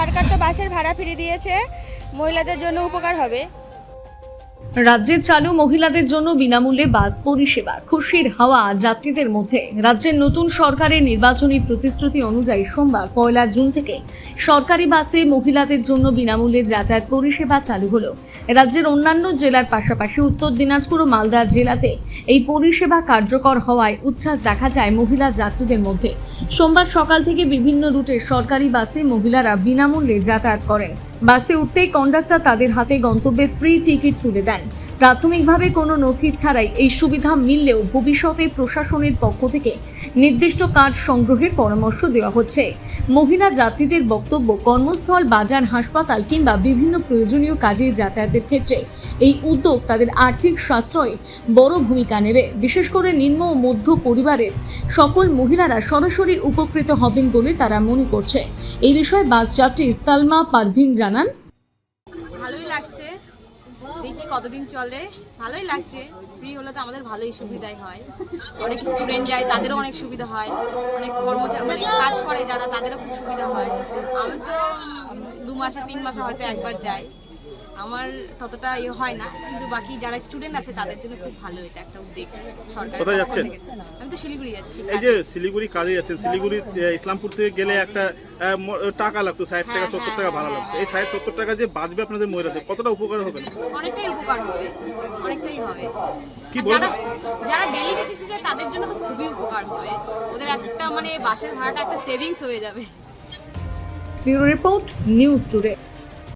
সরকার তো বাসের ভাড়া ফিরিয়ে দিয়েছে, মহিলাদের জন্য উপকার হবে। রাজ্যের চালু মহিলাদের জন্য বিনামূল্যে বাস পরিষেবা, খুশির হাওয়া যাত্রীদের মধ্যে। রাজ্যের নতুন সরকারের নির্বাচনী প্রতিশ্রুতি অনুযায়ী সোমবার 1 জুন থেকে সরকারি বাসে মহিলাদের জন্য বিনামূল্যে যাতায়াত পরিষেবা চালু হলো। রাজ্যের অন্যান্য জেলার পাশাপাশি উত্তর দিনাজপুর ও মালদা জেলাতে এই পরিষেবা কার্যকর হওয়ায় উচ্ছ্বাস দেখা যায় মহিলা যাত্রীদের মধ্যে। সোমবার সকাল থেকে বিভিন্ন রুটে সরকারি বাসে মহিলারা বিনামূল্যে যাতায়াত করেন। বাসে উঠতেই কন্ডাক্টর তাদের হাতে গন্তব্যের ফ্রি টিকিট তুলে দেন। প্রাথমিকভাবে কোনো নথি ছাড়াই এই সুবিধা মিললেও ভবিষ্যতে প্রশাসনের পক্ষ থেকে নির্দিষ্ট কার্ড সংগ্রহের পরামর্শ দেওয়া হচ্ছে। মহিলা যাত্রীদের বক্তব্য, কর্মস্থল, বাজার, হাসপাতাল কিংবা বিভিন্ন প্রয়োজনীয় কাজে যাতায়াতের ক্ষেত্রে এই উদ্যোগ তাদের আর্থিক সাশ্রয়ে বড় ভূমিকা নেবে। বিশেষ করে নিম্ন ও মধ্য পরিবারের সকল মহিলারা সরাসরি উপকৃত হবেন বলে তারা মনে করছে। এই বিষয়ে বাস যাত্রী সালমা পারভিন জানান, ভালোই লাগছে, দেখি কতদিন চলে। ভালোই লাগছে, ফ্রি হলে তো আমাদের ভালোই সুবিধাই হয়। অনেক স্টুডেন্ট যায়, তাদেরও অনেক সুবিধা হয়। অনেক কর্মচারী মানে কাজ করে যারা, তাদেরও খুব সুবিধা হয়। আমি তো 2 মাসে 3 মাসে হয়তো একবার যাই, আমার ততটা হয় না, কিন্তু বাকি যারা স্টুডেন্ট আছে তাদের জন্য খুব ভালো এটা একটা উদ্যোগ সরকার। কোথায় যাচ্ছেন? আমি তো শিলিগুড়ি যাচ্ছি। এই যে শিলিগুড়ি কাজে যাচ্ছেন, শিলিগুড়ি ইসলামপুর থেকে গেলে একটা টাকা লাগতো, 60 টাকা 70 টাকা ভাড়া লাগতো। এই 60-70 টাকা যে বাঁচবে আপনাদের মহিলাদের, কতটা উপকার হবে? অনেকটাই উপকার হবে, অনেকটাই হবে। কি বলবো, যারা ডেইলি বেসিসে যায় তাদের জন্য তো খুবই উপকার হবে। ওদের একটা মানে বাসের ভাড়াটা একটা সেভিংস হয়ে যাবে। Bureau report, news today.